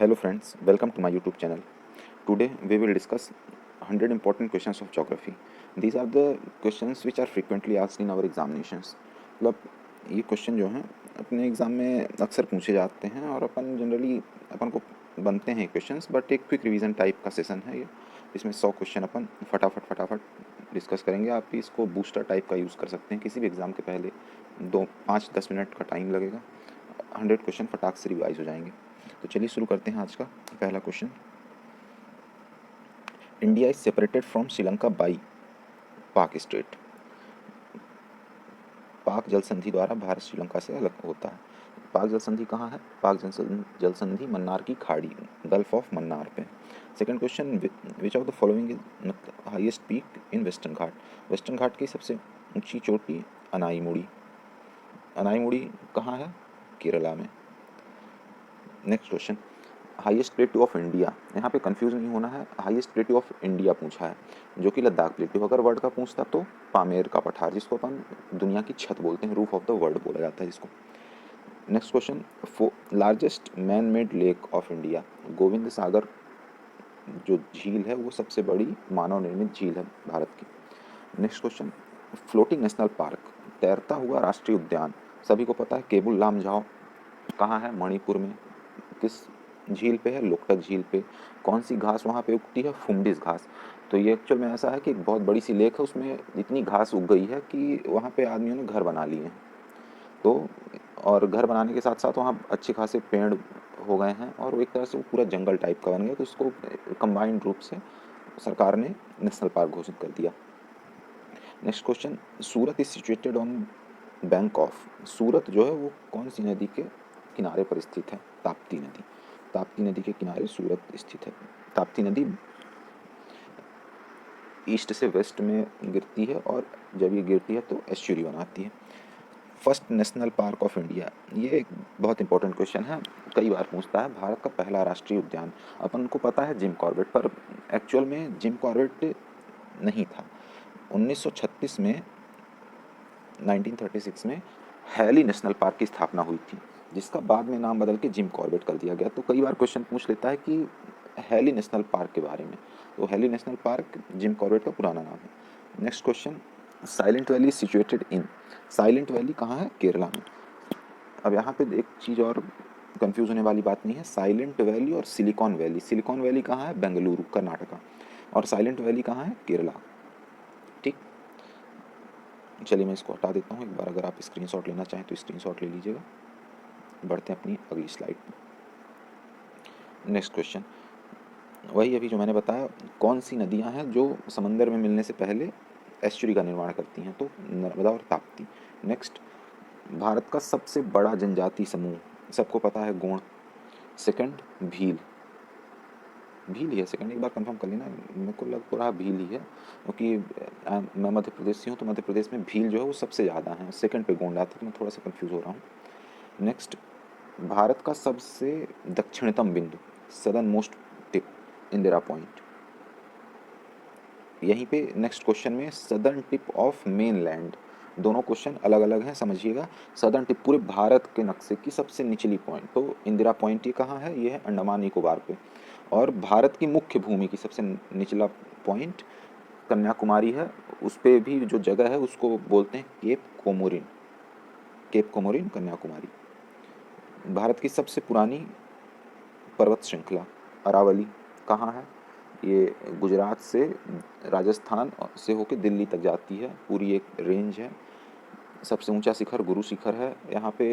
Hello friends, welcome to my YouTube channel. Today we will discuss 100 important questions of geography. These are the questions which are frequently asked in our examinations. मतलब ये question जो हैं अपने exam में अक्सर पूछे जाते हैं और अपन को बनते हैं क्वेश्चंस, बट एक क्विक रिवीजन टाइप का सेशन है ये। इसमें 100 क्वेश्चन अपन फटाफट डिस्कस करेंगे। आप भी इसको बूस्टर टाइप का यूज़ कर सकते हैं किसी भी एग्ज़ाम के पहले। 5-10 मिनट का टाइम लगेगा, 100 क्वेश्चन फटाक से रिवाइज हो जाएंगे। तो चलिए शुरू करते हैं आज का पहला question. India is separated from Sri Lanka by पाक स्टेट। पाक जल संधि द्वारा भारत श्रीलंका से अलग होता है। पाक जल संधि कहाँ है? पाक जल संधि मन्नार की खाड़ी, गल्फ ऑफ मन्नार पे। Second question, which of the following is highest peak in Western Ghat. Western Ghat की सबसे ऊंची चोटी अनाईमुड़ी। अनाईमुड़ी कहाँ है? केरला में। Next question, highest plateau of India. यहाँ पे कंफ्यूज नहीं होना है, हाईएस्ट प्लेट्यू ऑफ इंडिया पूछा है, जो कि लद्दाख प्लेट्यू। अगर वर्ल्ड का पूछता तो पामेर का पठार, जिसको अपन दुनिया की छत बोलते हैं, रूफ ऑफ द वर्ल्ड बोला जाता है जिसको। Next question, largest man made lake of India. Gobind Sagar जो झील है वो सबसे बड़ी मानव निर्मित झील है भारत की। Next question, floating national park, तैरता हुआ राष्ट्रीय उद्यान, सभी को पता है केबुल लामजाओ कहाँ है? मणिपुर में। किस झील पे है? लोकटक झील पे। कौन सी घास वहाँ पे उगती है? फुंडिस घास। तो ये एक्चुअल में ऐसा है कि एक बहुत बड़ी सी लेक है, उसमें इतनी घास उग गई है कि वहाँ पे आदमियों ने घर बना लिए हैं। तो और घर बनाने के साथ साथ वहाँ अच्छे खासे पेड़ हो गए हैं और एक तरह से वो पूरा जंगल टाइप का बन गया, तो उसको कंबाइंड रूप से सरकार ने नेशनल पार्क घोषित कर दिया। Next question, Surat is situated on bank of. Surat जो है वो कौन सी नदी के किनारे पर स्थित है? ताप्ती नदी। ताप्ती नदी के किनारे सूरत स्थित है। ताप्ती नदी ईस्ट से वेस्ट में गिरती है और जब ये गिरती है तो एस्चुरी बनाती है। First national park of India, ये एक बहुत इंपॉर्टेंट क्वेश्चन है, कई बार पूछता है। भारत का पहला राष्ट्रीय उद्यान, अपन को पता है जिम कॉर्बेट, पर एक्चुअल में जिम कॉर्बेट नहीं था। 1936 में 1936 में हैली नेशनल पार्क की स्थापना हुई थी, जिसका बाद में नाम बदल के जिम कॉर्बेट कर दिया गया। तो कई बार क्वेश्चन पूछ लेता है कि हैली नेशनल पार्क के बारे में, तो Hailey national park Jim Corbett का पुराना नाम है। Next question, silent valley situated in. Silent valley कहाँ है? केरला में। अब यहाँ पे एक चीज़ और कंफ्यूज होने वाली बात नहीं है, साइलेंट वैली और सिलिकॉन वैली। सिलिकॉन वैली कहाँ है? बेंगलुरु, कर्नाटका। और साइलेंट वैली कहाँ है? केरला। ठीक, चलिए मैं इसको हटा देता हूँ एक बार। अगर आप स्क्रीनशॉट लेना चाहें तो स्क्रीनशॉट ले लीजिएगा। बढ़ते हैं अपनी अगली स्लाइड पर। नेक्स्ट क्वेश्चन, वही अभी जो मैंने बताया, कौन सी नदियाँ हैं जो समंदर में मिलने से पहले एस्चुरी का निर्माण करती हैं? तो नर्मदा और ताप्ती। नेक्स्ट, भारत का सबसे बड़ा जनजाति समूह, सबको पता है गोंड। सेकंड, भील। भील ही है सेकंड, एक बार कंफर्म कर लेना, मेरे को लग रहा भील ही है, क्योंकि मैं मध्य प्रदेश से हूँ, तो मध्य प्रदेश में भील जो है वो सबसे ज़्यादा है, सेकंड पे गोंड आता है, तो मैं थोड़ा सा कंफ्यूज हो रहा हूँ। नेक्स्ट, भारत का सबसे दक्षिणतम बिंदु, southern most tip, Indira point. यहीं पे नेक्स्ट क्वेश्चन में सदर्न टिप ऑफ मेनलैंड, दोनों क्वेश्चन अलग अलग हैं, समझिएगा। सदर्न टिप पूरे भारत के नक्शे की सबसे निचली पॉइंट, तो इंदिरा पॉइंट ये कहाँ है? ये है अंडमान निकोबार पे। और भारत की मुख्य भूमि की सबसे निचला पॉइंट कन्याकुमारी है, उस पर भी जो जगह है उसको बोलते हैं Cape Comorin. Cape Comorin, Kanyakumari. Bharat की सबसे पुरानी पर्वत श्रृंखला अरावली कहाँ है? ये गुजरात से राजस्थान से होकर दिल्ली तक जाती है, पूरी एक रेंज है। सबसे ऊंचा शिखर गुरु शिखर है। यहाँ पे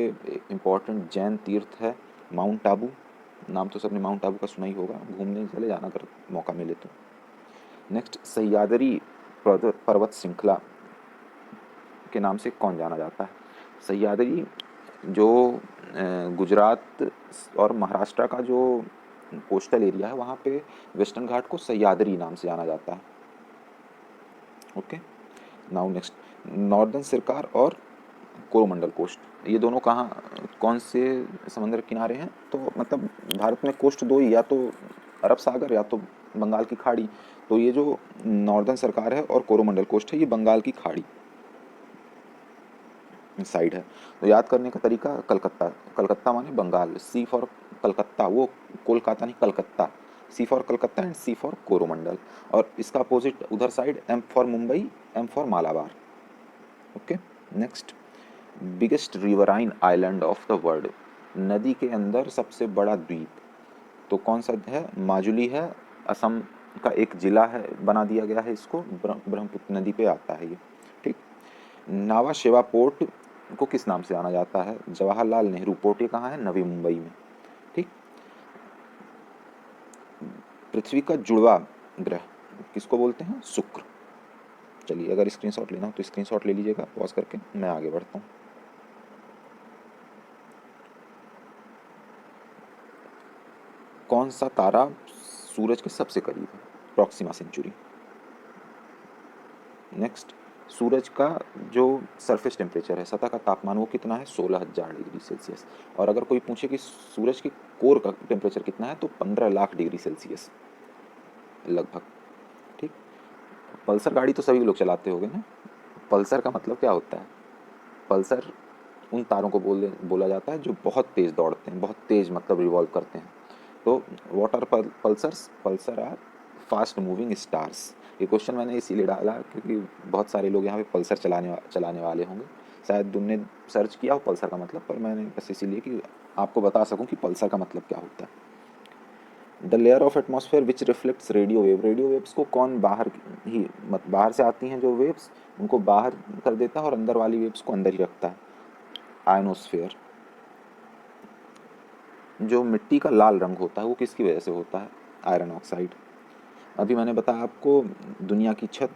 इम्पोर्टेंट जैन तीर्थ है माउंट आबू, नाम तो सबने माउंट आबू का सुना ही होगा, घूमने चले जाना अगर मौका मिले तो। नेक्स्ट, सह्याद्री पर्वत श्रृंखला के नाम से कौन जाना जाता है? सह्याद्री जो गुजरात और महाराष्ट्र का जो कोस्टल एरिया है, वहाँ पे वेस्टर्न घाट को सह्याद्री नाम से जाना जाता है। Okay, now next, northern Sarkar और कोरोमंडल कोस्ट, ये दोनों कहाँ, कौन से समंदर किनारे हैं? तो मतलब भारत में कोस्ट दो ही, या तो अरब सागर या तो बंगाल की खाड़ी। तो ये जो नॉर्दर्न सरकार है और कोरोमंडल कोस्ट है, ये बंगाल की खाड़ी साइड है। तो याद करने का तरीका, कलकत्ता, कलकत्ता माने बंगाल, सी फॉर कलकत्ता, वो कोलकाता नहीं, Calcutta. C for Calcutta and C for Coromandel. और इसका अपोजिट उधर side, M for Mumbai, M for Malabar. Okay. Next, biggest riverine island of the world, नदी के अंदर सबसे बड़ा द्वीप, तो कौन सा है? माजुली है, असम का एक जिला है, बना दिया गया है इसको, ब्रह्मपुत्र नदी पे आता है ये। ठीक। नावा शेवा पोर्ट को किस नाम से जाना जाता है? जवाहरलाल नेहरू पोर्ट। ये कहाँ है? नवी मुंबई में। ठीक। पृथ्वी का जुड़वा ग्रह किसको बोलते हैं? शुक्र। चलिए, अगर स्क्रीनशॉट लेना हो तो स्क्रीनशॉट ले लीजिएगा पॉज करके, मैं आगे बढ़ता हूँ। कौन सा तारा सूरज के सबसे करीब है? Proxima Centauri. नेक्स्ट, सूरज का जो सरफेस टेम्परेचर है, सतह का तापमान, वो कितना है? 16,000 डिग्री सेल्सियस। और अगर कोई पूछे कि सूरज के कोर का टेम्परेचर कितना है, तो 15 लाख डिग्री सेल्सियस लगभग। ठीक। पल्सर गाड़ी तो सभी लोग चलाते होंगे ना। पल्सर का मतलब क्या होता है? पल्सर उन तारों को बोला जाता है जो बहुत तेज़ दौड़ते हैं, बहुत तेज़ मतलब रिवॉल्व करते हैं। तो what are pulsars? Pulsar are fast moving stars. ये क्वेश्चन मैंने इसीलिए डाला क्योंकि बहुत सारे लोग यहाँ पे पल्सर चलाने वाले होंगे, शायद उनने सर्च किया हो पल्सर का मतलब, पर मैंने बस इसीलिए कि आपको बता सकूं कि पल्सर का मतलब क्या होता है। The layer of atmosphere which reflects radio wave, radio waves को कौन बाहर से आती हैं जो वेव्स, उनको बाहर कर देता है और अंदर वाली वेव्स को अंदर ही रखता है? आयनोस्फेयर। जो मिट्टी का लाल रंग होता है वो किसकी वजह से होता है? Iron oxide. अभी मैंने बताया आपको, दुनिया की छत,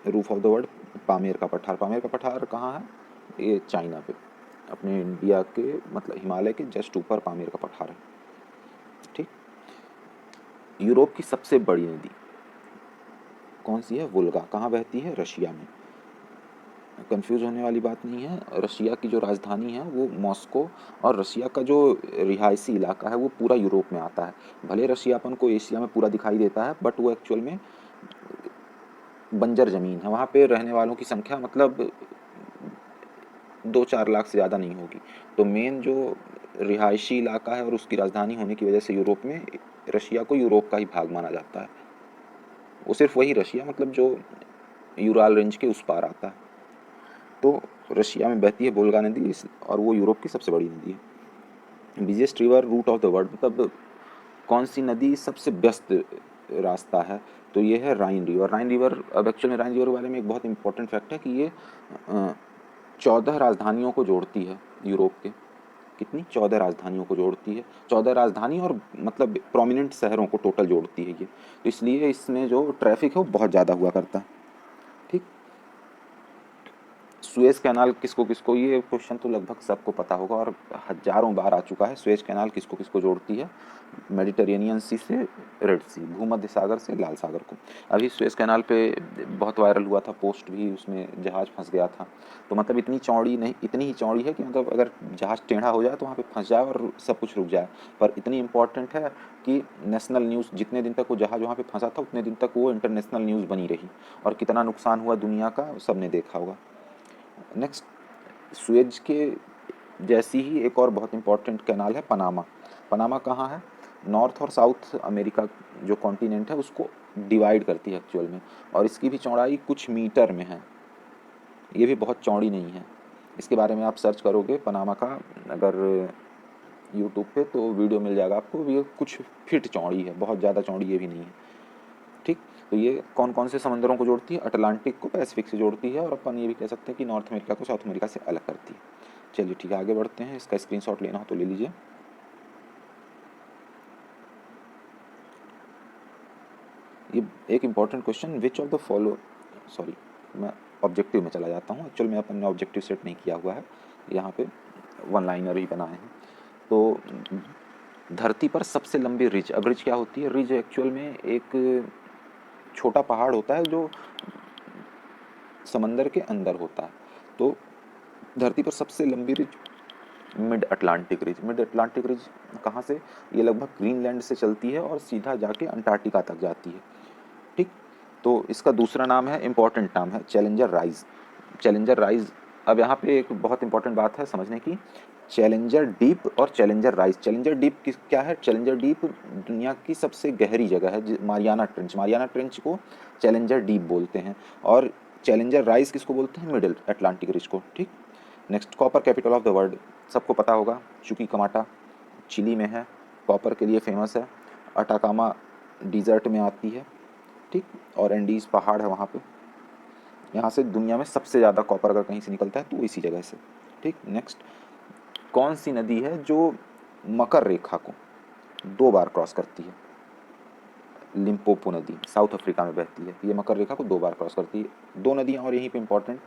रूफ ऑफ द वर्ल्ड, पामेर का पठार। पामेर का पठार कहाँ है? ये चाइना पे, अपने इंडिया के मतलब हिमालय के जस्ट ऊपर पामेर का पठार है। ठीक। यूरोप की सबसे बड़ी नदी कौन सी है? वोल्गा। कहाँ बहती है? रशिया में। कंफ्यूज होने वाली बात नहीं है, रशिया की जो राजधानी है वो मॉस्को, और रशिया का जो रिहायशी इलाका है वो पूरा यूरोप में आता है। भले रशिया अपन को एशिया में पूरा दिखाई देता है, बट वो एक्चुअल में बंजर ज़मीन है। वहाँ पे रहने वालों की संख्या मतलब 2-4 लाख से ज़्यादा नहीं होगी। तो मेन जो रिहायशी इलाका है और उसकी राजधानी होने की वजह से यूरोप में रशिया को यूरोप का ही भाग माना जाता है। वो सिर्फ वही रशिया मतलब जो यूराल रेंज के उस पार आता है। तो रशिया में बहती है वोल्गा नदी, और वो यूरोप की सबसे बड़ी नदी है। Biggest river route of the world, मतलब कौन सी नदी सबसे व्यस्त रास्ता है? तो ये है राइन रिवर। राइन रिवर, अब एक्चुअल में राइन रिवर के बारे में एक बहुत इंपॉर्टेंट फैक्ट है कि ये 14 राजधानियों को जोड़ती है यूरोप के। कितनी? 14 राजधानियों को जोड़ती है। 14 राजधानी और मतलब प्रोमिनेंट शहरों को टोटल जोड़ती है ये, तो इसलिए इसमें जो ट्रैफिक है वो बहुत ज़्यादा हुआ करता है। ठीक। सुएज कैनाल किसको किसको, ये क्वेश्चन तो लगभग सबको पता होगा और हजारों बार आ चुका है। सुएज कैनाल किसको किसको जोड़ती है? मेडिटेरेनियन सी से रेड सी, भूमध्य सागर से लाल सागर को। अभी सुएज कैनाल पे बहुत वायरल हुआ था पोस्ट भी, उसमें जहाज़ फंस गया था। तो मतलब इतनी चौड़ी नहीं, इतनी ही चौड़ी है कि मतलब अगर जहाज़ टेढ़ा हो जाए तो वहाँ पे फंस जाए और सब कुछ रुक जाए। पर इतनी इम्पोर्टेंट है कि नेशनल न्यूज़, जितने दिन तक वो जहाज़ वहाँ पे फंसा था उतने दिन तक वो इंटरनेशनल न्यूज़ बनी रही, और कितना नुकसान हुआ दुनिया का सब ने देखा होगा। नेक्स्ट, सुएज के जैसी ही एक और बहुत इंपॉर्टेंट कैनाल है पनामा। पनामा कहाँ है? नॉर्थ और साउथ अमेरिका जो कॉन्टिनेंट है उसको डिवाइड करती है एक्चुअल में, और इसकी भी चौड़ाई कुछ मीटर में है, ये भी बहुत चौड़ी नहीं है। इसके बारे में आप सर्च करोगे पनामा का अगर यूट्यूब पे तो वीडियो मिल जाएगा आपको, ये कुछ फीट चौड़ी है, बहुत ज़्यादा चौड़ी ये भी नहीं है। ठीक। तो ये कौन कौन से समंदरों को जोड़ती है? अटलांटिक को पैसिफिक से जोड़ती है, और अपन ये भी कह सकते हैं कि नॉर्थ अमेरिका को साउथ अमेरिका से अलग करती है। चलिए ठीक है, आगे बढ़ते हैं। इसका स्क्रीनशॉट लेना हो तो ले लीजिए। ये एक important question, which of the follow, sorry मैं ऑब्जेक्टिव में चला जाता हूँ, एक्चुअल में अपन ने ऑब्जेक्टिव सेट नहीं किया हुआ है, यहाँ पे वन लाइनर ही बनाए हैं। तो धरती पर सबसे लंबी रिज, अब रिज क्या होती है? रिज एक्चुअल में एक छोटा पहाड़ होता है जो समंदर के अंदर होता है। तो धरती पर सबसे लंबी ridge mid Atlantic ridge. Mid Atlantic ridge कहाँ से? ये लगभग ग्रीनलैंड से चलती है और सीधा जाके अंटार्कटिका तक जाती है। ठीक। तो इसका दूसरा नाम है, इम्पॉर्टेंट नाम है, चैलेंजर राइज। Challenger rise. अब यहाँ पे एक बहुत इंपॉर्टेंट बात है समझने की, चैलेंजर डीप और चैलेंजर राइस। चैलेंजर डीप किस क्या है? चैलेंजर डीप दुनिया की सबसे गहरी जगह है, मारियाना ट्रेंच। मारियाना ट्रेंच को चैलेंजर डीप बोलते हैं। और चैलेंजर राइस किसको बोलते हैं? मिडिल अटलांटिक रिज को। ठीक। Next, copper capital of the world, सबको पता होगा, चुकी कमाटा चिली में है, कॉपर के लिए फेमस है। अटाकामा डिजर्ट में आती है। ठीक। और एंडीज पहाड़ है वहाँ पे। यहाँ से दुनिया में सबसे ज़्यादा कॉपर अगर कहीं से निकलता है तो इसी जगह से। ठीक। नेक्स्ट, कौन सी नदी है जो मकर रेखा को 2 बार क्रॉस करती है? लिम्पोपो नदी साउथ अफ्रीका में बहती है, ये मकर रेखा को 2 बार क्रॉस करती है। 2 नदियाँ और यहीं पे इंपॉर्टेंट,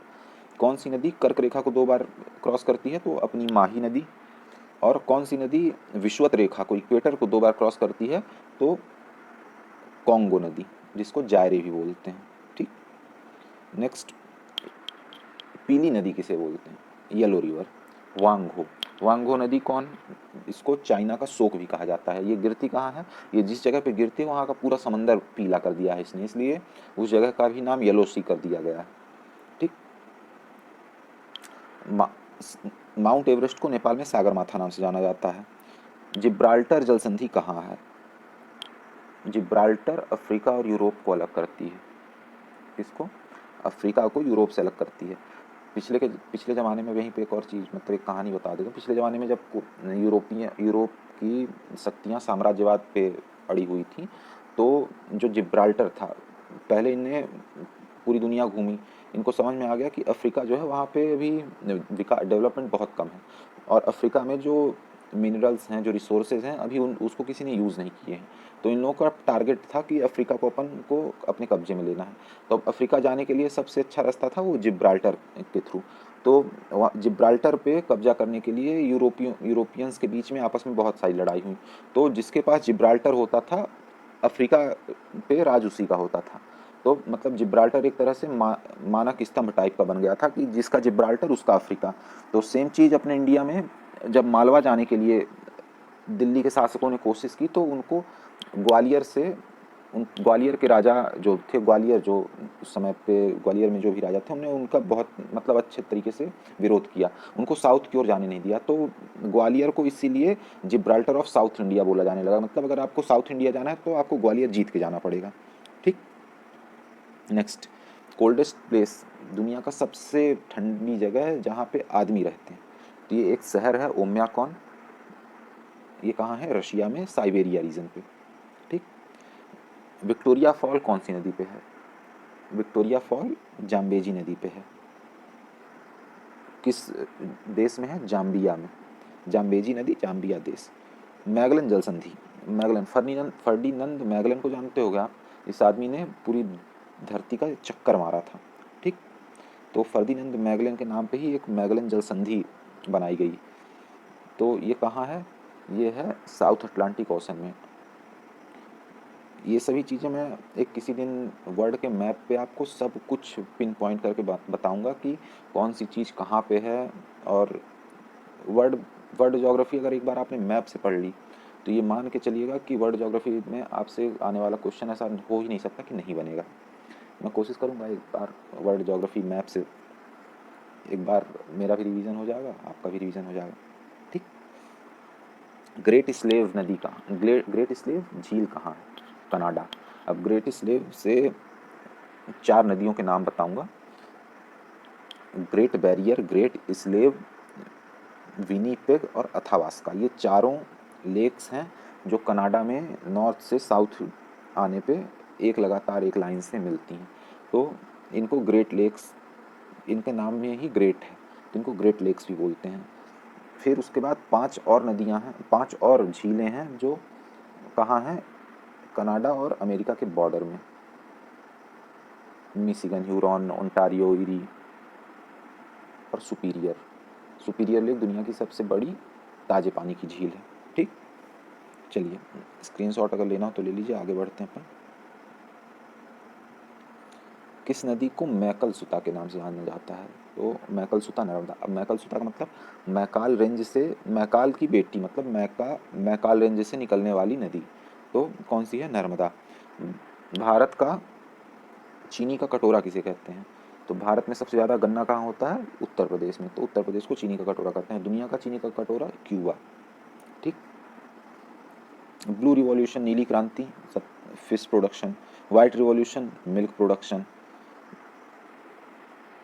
कौन सी नदी कर्क रेखा को 2 बार क्रॉस करती है? तो अपनी माही नदी। और कौन सी नदी विषुवत रेखा को, इक्वेटर को 2 बार क्रॉस करती है? तो कॉन्गो नदी, जिसको जायरे भी बोलते हैं। ठीक। नेक्स्ट, पीली नदी किसे बोलते हैं? Yellow river, वांगहो। वांगहो नदी कौन? इसको चाइना का शोक भी कहा जाता है। ये गिरती कहाँ है? ये जिस जगह पे गिरती है वहाँ का पूरा समंदर पीला कर दिया है इसने, इसलिए उस जगह का भी नाम येलो सी कर दिया गया है। ठीक। माउंट एवरेस्ट को नेपाल में सागरमाथा नाम से जाना जाता है। जिब्राल्टर जल संधि कहाँ है? जिब्राल्टर अफ्रीका और यूरोप को अलग करती है। किसको? अफ्रीका को यूरोप से अलग करती है। पिछले ज़माने में, वहीं पे एक और चीज़, मतलब एक कहानी बता देता हूँ। पिछले ज़माने में जब यूरोप की शक्तियाँ साम्राज्यवाद पे अड़ी हुई थी, तो जो जिब्राल्टर था, पहले इन्हें पूरी दुनिया घूमी, इनको समझ में आ गया कि अफ्रीका जो है वहाँ पे अभी डेवलपमेंट बहुत कम है, और अफ्रीका में जो मिनरल्स हैं, जो रिसोर्सेज हैं, अभी उसको किसी ने यूज़ नहीं किए हैं। तो इन लोगों का टारगेट था कि अफ्रीका को अपने कब्जे में लेना है। तो अब अफ्रीका जाने के लिए सबसे अच्छा रास्ता था वो जिब्राल्टर के थ्रू। तो जिब्राल्टर पे कब्जा करने के लिए यूरोपियंस के बीच में आपस में बहुत सारी लड़ाई हुई। तो जिसके पास जिब्राल्टर होता था, अफ्रीका पे राज उसी का होता था। तो मतलब जिब्राल्टर एक तरह से मानक स्तंभ टाइप का बन गया था कि जिसका जिब्राल्टर उसका अफ्रीका। तो सेम चीज़ अपने इंडिया में जब मालवा जाने के लिए दिल्ली के शासकों ने कोशिश की, तो उनको ग्वालियर के राजा जो थे, ग्वालियर जो उस समय पे ग्वालियर में जो भी राजा थे, उन्होंने उनका बहुत मतलब अच्छे तरीके से विरोध किया, उनको साउथ की ओर जाने नहीं दिया। तो ग्वालियर को इसीलिए जिब्राल्टर ऑफ साउथ इंडिया बोला जाने लगा। मतलब अगर आपको साउथ इंडिया जाना है तो आपको ग्वालियर जीत के जाना पड़ेगा। ठीक। नेक्स्ट, कोल्डेस्ट प्लेस, दुनिया का सबसे ठंडी जगह है जहाँ पे आदमी रहते हैं। तो ये एक शहर है ओम्याकॉन। ये कहाँ है? रशिया में, साइबेरिया रीजन पे। ठीक। विक्टोरिया फॉल कौन सी नदी पे है? विक्टोरिया फॉल जाम्बेजी नदी पे है। किस देश में है? जाम्बिया में। जाम्बेजी नदी, जाम्बिया देश। मैगलन जल संधि, मैगलन, फर्डिनंद मैगलन को जानते होगे आप। इस आदमी ने पूरी धरती का चक्कर मारा था। ठीक। तो फर्डिनंद मैगलन के नाम पे ही एक मैगलन जल संधि बनाई गई। तो ये कहाँ है? ये है साउथ अटलांटिक ओशन में। ये सभी चीज़ें मैं एक किसी दिन वर्ल्ड के मैप पे आपको सब कुछ पिन पॉइंट करके बताऊंगा कि कौन सी चीज़ कहाँ पे है। और वर्ल्ड वर्ल्ड ज्योग्राफी अगर एक बार आपने मैप से पढ़ ली, तो ये मान के चलिएगा कि वर्ल्ड ज्योग्राफी में आपसे आने वाला क्वेश्चन ऐसा हो ही नहीं सकता कि नहीं बनेगा। मैं कोशिश करूँगा एक बार वर्ल्ड ज्योग्राफी मैप से, एक बार मेरा भी रिवीजन हो जाएगा, आपका भी रिवीजन हो जाएगा। ठीक। ग्रेट स्लेव नदी कहाँ, ग्रेट स्लेव झील कहाँ है? कनाडा। अब ग्रेट स्लेव से 4 नदियों के नाम बताऊंगा। Great barrier, great slave, Winnipeg और अथावास्का। ये चारों लेक्स हैं जो कनाडा में नॉर्थ से साउथ आने पे एक लगातार एक लाइन से मिलती हैं। तो इनको ग्रेट लेक्स, इनके नाम में ही ग्रेट है, तो इनको ग्रेट लेक्स भी बोलते हैं। फिर उसके बाद 5 और नदियां हैं, 5 और झीलें हैं जो कहाँ हैं? कनाडा और अमेरिका के बॉर्डर में। मिशिगन, ह्यूरॉन, ओंटारियो, इरी और सुपीरियर। सुपीरियर लेक दुनिया की सबसे बड़ी ताजे पानी की झील है। ठीक। चलिए, स्क्रीनशॉट अगर लेना हो तो ले लीजिए, आगे बढ़ते हैं अपन। किस नदी को मैकल सुता के नाम से जाना जाता है? तो मैकल सुता नर्मदा। अब मैकल सुता का मतलब मैकाल रेंज से, मैकाल की बेटी, मतलब मैकाल रेंज से निकलने वाली नदी। तो कौन सी है? नर्मदा। भारत का चीनी का कटोरा किसे कहते हैं? तो भारत में सबसे ज़्यादा गन्ना कहाँ होता है? उत्तर प्रदेश में। तो उत्तर प्रदेश को चीनी का कटोरा कहते हैं। दुनिया का चीनी का कटोरा क्यूबा। ठीक। ब्लू रिवॉल्यूशन नीली क्रांति fish production, white revolution milk production,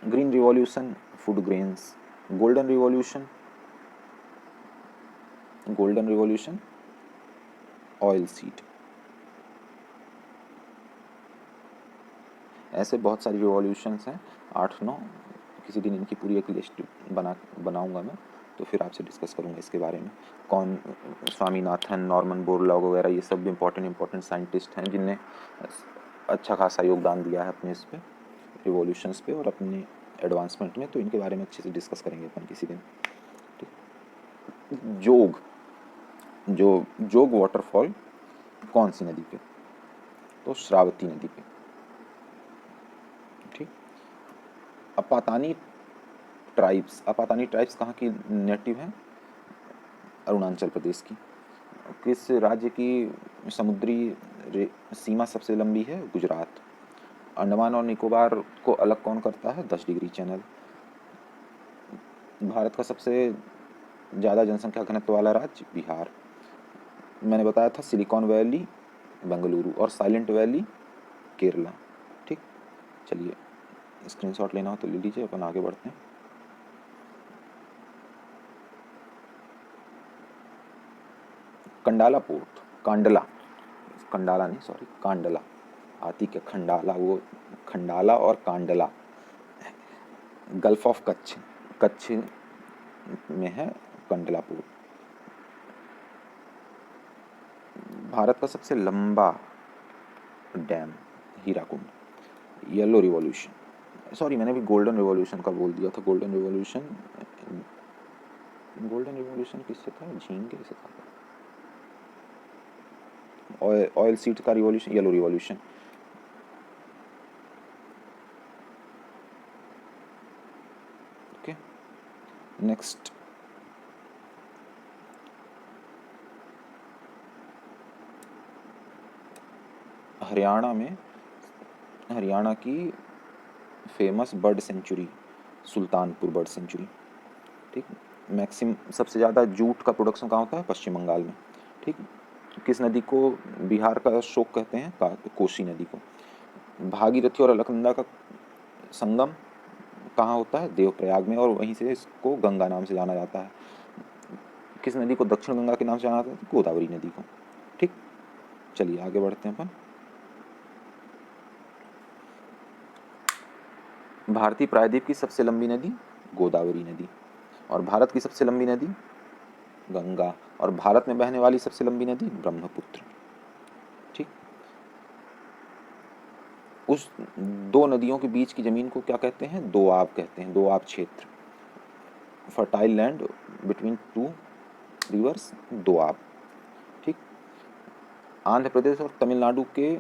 green revolution food grains, golden revolution oil seed. ऐसे बहुत सारी रिवॉल्यूशंस हैं, 8-9। किसी दिन इनकी पूरी एक लिस्ट बनाऊंगा मैं, तो फिर आपसे डिस्कस करूंगा इसके बारे में। कौन स्वामीनाथन, नॉर्मन बोरलॉग वगैरह, ये सब इम्पोर्टेंट साइंटिस्ट हैं जिनने अच्छा खासा योगदान दिया है अपने इस पे रिवॉल्यूशंस पे और अपने एडवांसमेंट में। तो इनके बारे में अच्छे से डिस्कस करेंगे अपन किसी दिन। ठीक। जोग वाटरफॉल कौन सी नदी पे? तो श्रावती नदी पे। ठीक। अपातानी ट्राइब्स कहाँ की नेटिव हैं? अरुणाचल प्रदेश की। किस राज्य की समुद्री सीमा सबसे लंबी है? गुजरात। अंडमान और निकोबार को अलग कौन करता है? 10 डिग्री चैनल। भारत का सबसे ज़्यादा जनसंख्या घनत्व वाला राज्य? बिहार। मैंने बताया था सिलिकॉन वैली बेंगलुरु और साइलेंट वैली केरला। ठीक। चलिए, स्क्रीनशॉट लेना हो तो ले लीजिए, अपन आगे बढ़ते हैं। कंडाला पोर्ट, कांडला आती क्या खंडाला, वो खंडाला और कांडला। गल्फ ऑफ कच्छ में है कंडला पोर्ट। भारत का सबसे लंबा dam Hirakud. Yellow revolution, sorry मैंने भी गोल्डन रिवॉल्यूशन का बोल दिया था। गोल्डन रिवॉल्यूशन किससे था? झींगे से था। ऑयल सीड का revolution yellow revolution. Okay, next. Haryana की famous bird sanctuary Sultanpur bird sanctuary. ठीक। सबसे ज़्यादा जूट का प्रोडक्शन कहाँ होता है? पश्चिम बंगाल में। ठीक। किस नदी को बिहार का शोक कहते हैं? कोसी नदी को। भागीरथी और अलकनंदा का संगम कहाँ होता है? देवप्रयाग में, और वहीं से इसको गंगा नाम से जाना जाता है। किस नदी को दक्षिण गंगा के नाम से जाना जाता है? गोदावरी नदी को। ठीक। चलिए आगे बढ़ते हैं अपन। भारतीय प्रायद्वीप की सबसे लंबी नदी? गोदावरी नदी। और भारत की सबसे लंबी नदी? गंगा। और भारत में बहने वाली सबसे लंबी नदी? ब्रह्मपुत्र। ठीक। उस दो नदियों के बीच की जमीन को क्या कहते हैं? दोआब कहते हैं। दोआब क्षेत्र, fertile land between two reverse, Doab. ठीक। आंध्र प्रदेश और तमिलनाडु के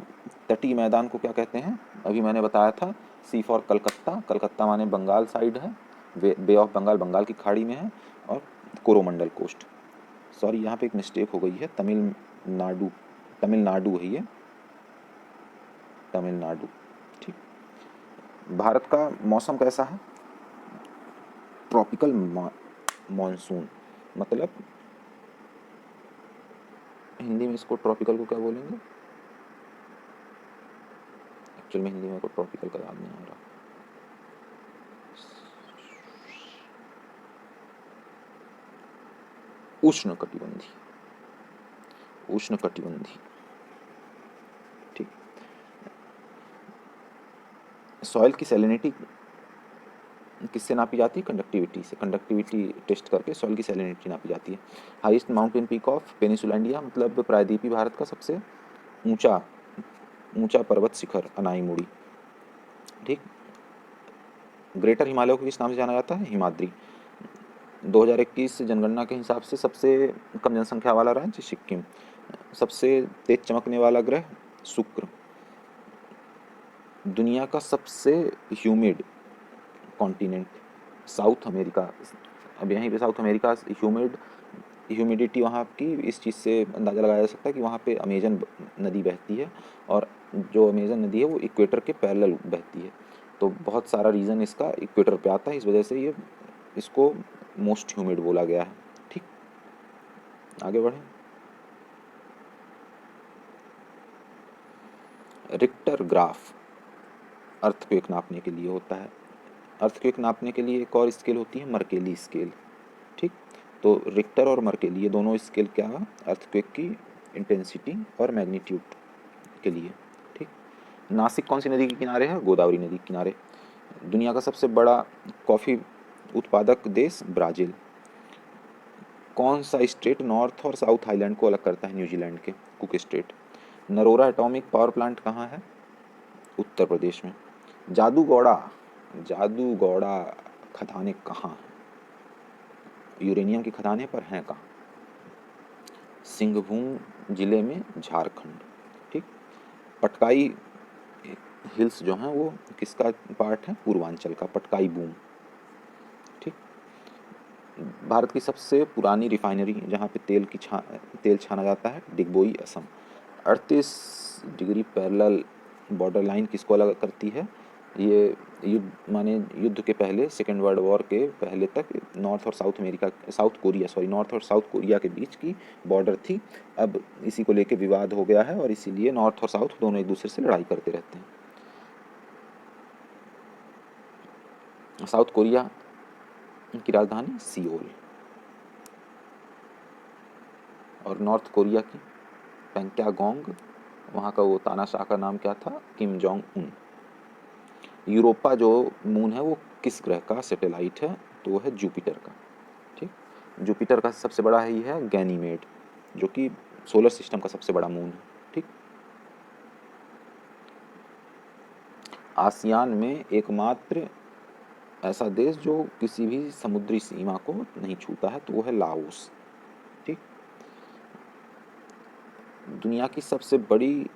तटीय मैदान को क्या कहते हैं? अभी मैंने बताया था, सी फॉर कलकत्ता। कलकत्ता माने बंगाल साइड है, बे ऑफ बंगाल बंगाल की खाड़ी में है, और कोरोमंडल कोस्ट। सॉरी यहाँ पे एक मिस्टेक हो गई है, तमिलनाडु है ये, तमिलनाडु। ठीक। भारत का मौसम कैसा है? Tropical monsoon. मतलब हिंदी में इसको ट्रॉपिकल को क्या बोलेंगे? एक्चुअल में हिंदी में को ट्रॉपिकल का याद नहीं आ रहा। उष्णकटिबंधी। ठीक। सॉइल की सैलिनिटी किससे नापी जाती है? कंडक्टिविटी से। कंडक्टिविटी टेस्ट करके सॉइल की सैलिनिटी नापी जाती है। Highest mountain peak of peninsula India, मतलब प्रायद्वीपीय भारत का सबसे ऊंचा पर्वत शिखर अनाईमुड़ी। ठीक। ग्रेटर हिमालय को किस नाम से जाना जाता है? हिमाद्री। 2021 जनगणना के हिसाब से सबसे कम जनसंख्या वाला राज्य सिक्किम। सबसे तेज चमकने वाला ग्रह शुक्र। दुनिया का सबसे ह्यूमिड कॉन्टिनेंट साउथ अमेरिका। अब यहीं पे साउथ अमेरिका ह्यूमिडिटी वहाँ की इस चीज़ से अंदाज़ा लगाया जा सकता है कि वहाँ पे अमेजन नदी बहती है, और जो अमेजन नदी है वो इक्वेटर के पैरेलल बहती है। तो बहुत सारा रीज़न इसका इक्वेटर पे आता है, इस वजह से ये इसको मोस्ट ह्यूमिड बोला गया है। ठीक, आगे बढ़े। रिक्टर ग्राफ अर्थक्वेक नापने के लिए होता है। अर्थक्वेक नापने के लिए एक और स्केल होती है, मर्केली स्केल। ठीक, तो रिक्टर और मर्केली ये दोनों स्केल क्या है, अर्थक्वेक की इंटेंसिटी और मैग्नीट्यूड के लिए। ठीक, नासिक कौन सी नदी के किनारे है, गोदावरी नदी के किनारे। दुनिया का सबसे बड़ा कॉफ़ी उत्पादक देश ब्राज़ील। कौन सा स्टेट नॉर्थ और साउथ आइलैंड को अलग करता है न्यूजीलैंड के, cook state. Narora atomic power plant कहाँ है, उत्तर प्रदेश में। जादूगौड़ा जादूगौड़ा खदानें कहाँ हैं, यूरेनियम की खदानें पर हैं कहाँ, सिंहभूम जिले में, झारखंड। ठीक, पटकाई हिल्स जो हैं वो किसका पार्ट है, पूर्वांचल का, पटकाई बूम। ठीक, भारत की सबसे पुरानी रिफाइनरी जहाँ पे तेल छाना जाता है, Digboi Assam. 38 degree parallel border line किसको अलग करती है, ये युद्ध माने युद्ध के पहले, सेकेंड वर्ल्ड वॉर के पहले तक नॉर्थ और साउथ कोरिया के बीच की बॉर्डर थी। अब इसी को लेके विवाद हो गया है और इसीलिए नॉर्थ और साउथ दोनों एक दूसरे से लड़ाई करते रहते हैं। साउथ कोरिया की राजधानी सियोल और नॉर्थ कोरिया की पैंग्यांग, वहाँ का वो तानाशाह का नाम क्या था, किम जोंग उन। यूरोपा जो मून है वो किस ग्रह का सैटेलाइट है, तो वो है जुपिटर का। ठीक, जुपिटर का सबसे बड़ा है, ये है गैनीमेड, जो कि सोलर सिस्टम का सबसे बड़ा मून है। ठीक, आसियान में एकमात्र ऐसा देश जो किसी भी समुद्री सीमा को नहीं छूता है, तो वो है लाओस। ठीक, दुनिया की सबसे बड़ी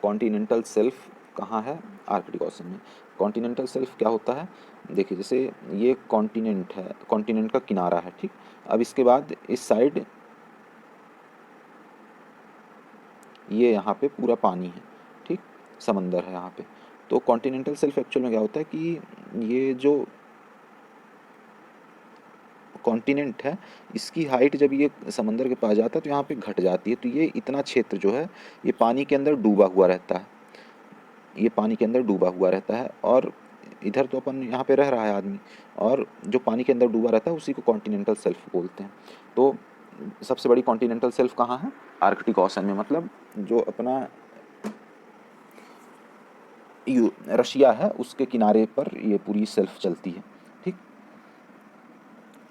कॉन्टिनेंटल शेल्फ कहाँ है, आर्कटिक ओशन में। कॉन्टिनेंटल शेल्फ क्या होता है, देखिए जैसे ये कॉन्टिनेंट है, कॉन्टिनेंट का किनारा है। ठीक, अब इसके बाद इस साइड ये यहाँ पे पूरा पानी है। ठीक, समंदर है यहाँ पे। तो कॉन्टिनेंटल शेल्फ एक्चुअल में क्या होता है कि ये जो कॉन्टिनेंट है, इसकी हाइट जब ये समंदर के पास जाता है तो यहाँ पे घट जाती है, तो ये इतना क्षेत्र जो है ये पानी के अंदर डूबा हुआ रहता है, ये पानी के अंदर डूबा हुआ रहता है। और इधर तो अपन यहाँ पे रह रहा है आदमी, और जो पानी के अंदर डूबा रहता है उसी को कॉन्टिनेंटल शेल्फ बोलते हैं। तो सबसे बड़ी कॉन्टिनेंटल शेल्फ कहाँ है, आर्कटिक ओशन में, मतलब जो अपना रशिया है उसके किनारे पर ये पूरी शेल्फ चलती है। ठीक,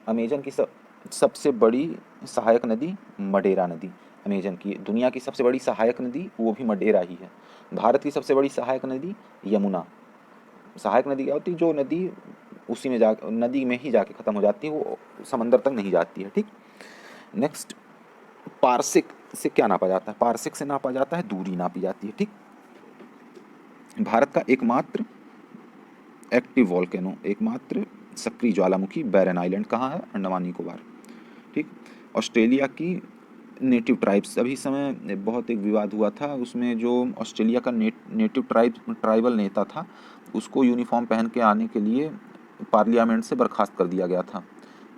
अमेजन की सबसे बड़ी सहायक नदी मडेरा नदी, अमेजन की दुनिया की सबसे बड़ी सहायक नदी वो भी मडेरा ही है। भारत की सबसे बड़ी सहायक नदी यमुना। सहायक नदी क्या होती है, जो नदी उसी में जा नदी में ही जाके ख़त्म हो जाती है, वो समंदर तक नहीं जाती है। ठीक, नेक्स्ट, पारसिक से क्या नापा जाता है, पारसिक से नापा जाता है दूरी नापी जाती है। ठीक, भारत का एकमात्र एक्टिव वॉल्केनो, एकमात्र सक्रिय ज्वालामुखी बैरन आइलैंड कहाँ है, अंडमान निकोबार। ठीक, ऑस्ट्रेलिया की नेटिव ट्राइब्स, अभी इस समय बहुत एक विवाद हुआ था, उसमें जो ऑस्ट्रेलिया का नेटिव ट्राइबल नेता था उसको यूनिफॉर्म पहन के आने के लिए पार्लियामेंट से बर्खास्त कर दिया गया था।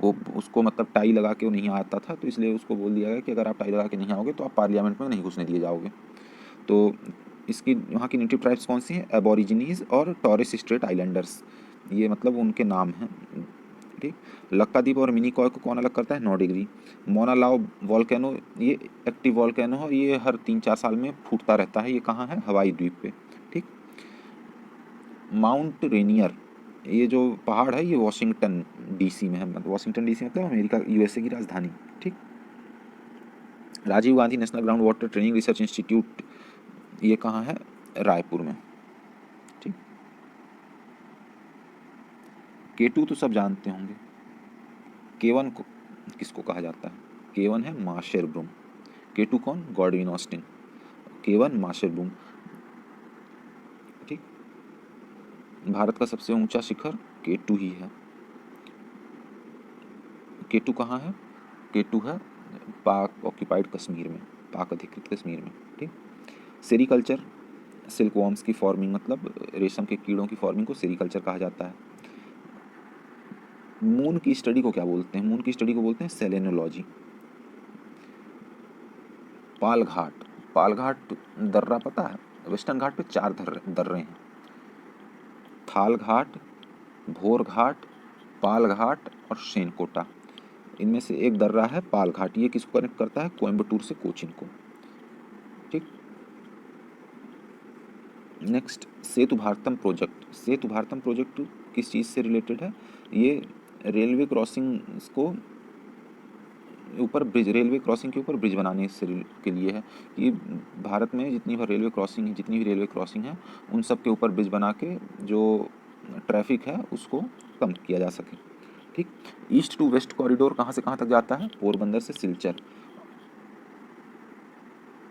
वो उसको मतलब टाई लगा के वो नहीं आता था, तो इसलिए उसको बोल दिया गया कि अगर आप टाई लगा के नहीं आओगे तो आप पार्लियामेंट में नहीं घुसने दिए जाओगे। तो इसकी वहाँ की नेटिव ट्राइब्स कौन सी हैं, एबोरिजिनीज और टॉरेस स्ट्रेट आइलैंडर्स, ये मतलब उनके नाम हैं। ठीक, लक्काद्वीप और मिनिकॉय को कौन अलग करता है, 9 डिग्री। मोना लाओ वॉल्केनो ये एक्टिव वॉल्केनो है, ये हर 3-4 साल में फूटता रहता है, ये कहाँ है, हवाई द्वीप पे। ठीक, माउंट रेनियर ये जो पहाड़ है ये वॉशिंगटन डीसी में है, मतलब वॉशिंगटन डीसी मतलब अमेरिका यूएसए की राजधानी। ठीक, Rajiv Gandhi national ground water training research institute ये कहाँ है, रायपुर में। ठीक, K2 तो सब जानते होंगे। K1 को किसको कहा जाता है, K1 है मार्शल ब्रूम, K2 कौन, Godwin Austen, K1 martial broom. ठीक, भारत का सबसे ऊंचा शिखर K2 ही है। K2 कहाँ है, K2 है पाक ऑक्यूपाइड कश्मीर में, पाक अधिकृत कश्मीर में। ठीक, सेरीकल्चर सिल्क वॉर्म्स की फॉर्मिंग मतलब रेशम के कीड़ों की फॉर्मिंग को सेरीकल्चर कहा जाता है। मून की स्टडी को क्या बोलते हैं? मून की स्टडी को बोलते हैं सेलेनोलॉजी। पाल घाट, पाल घाट दर्रा पता है? वेस्टर्न घाट पे 4 दर्रे हैं, थाल घाट, भोर घाट, पाल घाट और शेनकोटा। इनमें से एक दर्रा है पाल घाट, ये किसको कनेक्ट करता है? कोयम्बटूर से कोचीन को। ठीक। Next, Setu Bharatam project. Setu Bharatam project किस चीज़ से रिलेटेड है? ये रेलवे क्रॉसिंग को ऊपर ब्रिज, रेलवे क्रॉसिंग के ऊपर ब्रिज बनाने से के लिए है कि भारत में जितनी भी रेलवे क्रॉसिंग है उन सब के ऊपर ब्रिज बना के जो ट्रैफिक है उसको कम किया जा सके। ठीक। ईस्ट टू वेस्ट कॉरिडोर कहाँ से कहाँ तक जाता है? पोरबंदर से सिलचर।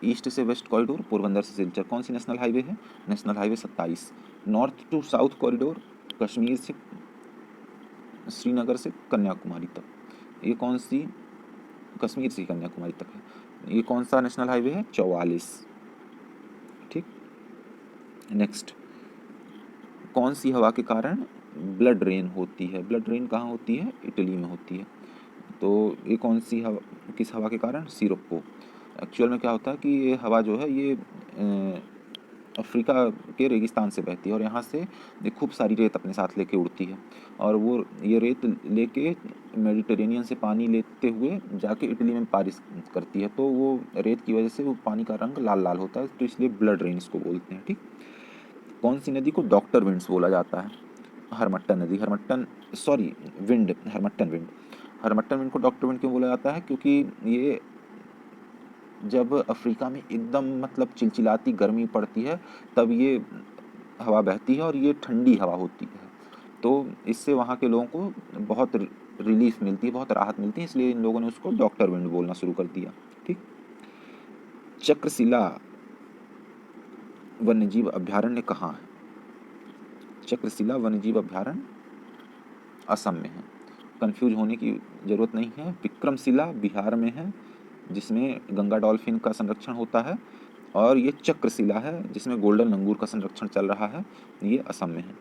ईस्ट से वेस्ट कॉरिडोर पोरबंदर से सिलचर। कौन सी नेशनल हाईवे है? National highway 27। North to south corridor Kashmir से श्रीनगर से कन्याकुमारी तक। ये कौन सी? कश्मीर से कन्याकुमारी तक है। ये कौन सा नेशनल हाईवे है? 44। ठीक। नेक्स्ट, कौन सी हवा के कारण ब्लड रेन होती है? ब्लड रेन कहाँ होती है? इटली में होती है। तो ये कौन सी हवा, किस हवा के कारण? सिरोप्पो। एक्चुअल में क्या होता है कि ये हवा जो है ये अफ्रीका के रेगिस्तान से बहती है और यहाँ से ये खूब सारी रेत अपने साथ लेके उड़ती है और वो ये रेत लेके मेडिटेरेनियन से पानी लेते हुए जाके इटली में बारिश करती है। तो वो रेत की वजह से वो पानी का रंग लाल लाल होता है, तो इसलिए ब्लड रेन इसको बोलते हैं। ठीक। कौन सी नदी को डॉक्टर विंड्स बोला जाता है? हरमट्टन नदी। Harmattan, sorry, wind, Harmattan wind. Harmattan wind को डॉक्टर विंड क्यों बोला जाता है? क्योंकि ये जब अफ्रीका में एकदम मतलब चिलचिलाती गर्मी पड़ती है तब ये हवा बहती है और ये ठंडी हवा होती है, तो इससे वहाँ के लोगों को बहुत रिलीफ मिलती है, बहुत राहत मिलती है, इसलिए इन लोगों ने उसको डॉक्टर विंड बोलना शुरू कर दिया। ठीक। चक्रशिला वन्यजीव अभ्यारण्य कहाँ है? चक्रशिला वन्यजीव अभ्यारण्य असम में है। कंफ्यूज होने की ज़रूरत नहीं है, विक्रमशिला बिहार में है जिसमें गंगा डॉल्फिन का संरक्षण होता है, और ये चक्रशिला है जिसमें गोल्डन लंगूर का संरक्षण चल रहा है, ये असम में है।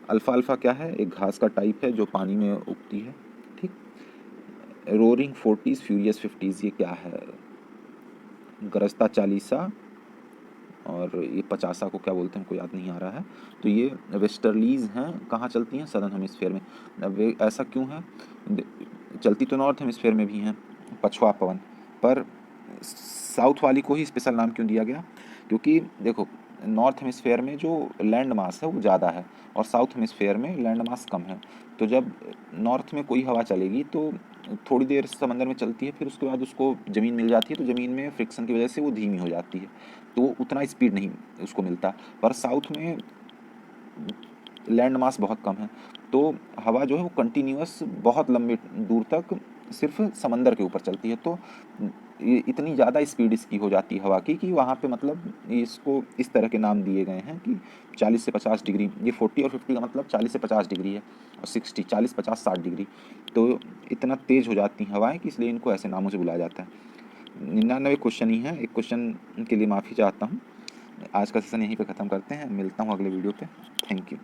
अल्फाल्फा क्या है? एक घास का टाइप है जो पानी में उगती है। ठीक। रोरिंग 40s फ्यूरियस 50s ये क्या है? गरजता चालीसा, और ये 50 को क्या बोलते हैं हमको याद नहीं आ रहा है। तो ये वेस्टर्लीज हैं, कहाँ चलती हैं? सदर्न हेमिस्फेयर में। अब ऐसा क्यों है? चलती तो नॉर्थ हेमिस्फेयर में भी हैं, पछुआ पवन, पर साउथ वाली को ही स्पेशल नाम क्यों दिया गया? क्योंकि देखो, नॉर्थ हेमिस्फेयर में जो लैंड मास है वो ज़्यादा है और साउथ हेमिस्फेयर में लैंड मास कम है। तो जब नॉर्थ में कोई हवा चलेगी तो थोड़ी देर समंदर में चलती है, फिर उसके बाद उसको ज़मीन मिल जाती है, तो ज़मीन में फ्रिक्शन की वजह से वो धीमी हो जाती है, तो उतना स्पीड नहीं उसको मिलता। पर साउथ में लैंड मास बहुत कम है, तो हवा जो है वो कंटिन्यूअस बहुत लंबे दूर तक सिर्फ समंदर के ऊपर चलती है, तो ये इतनी ज़्यादा स्पीड इसकी हो जाती है हवा की कि वहाँ पे मतलब इसको इस तरह के नाम दिए गए हैं कि 40 से 50 डिग्री, ये 40 और 50 का मतलब 40 से 50 डिग्री है, और 60, 40, 50, 60 डिग्री, तो इतना तेज़ हो जाती हैं हवाएं कि इसलिए इनको ऐसे नामों से बुलाया जाता है। 99 क्वेश्चन ही है, एक क्वेश्चन के लिए माफ़ी चाहता हूँ। आज का सेशन यहीं पे ख़त्म करते हैं, मिलता हूँ अगले वीडियो पे। Thank you.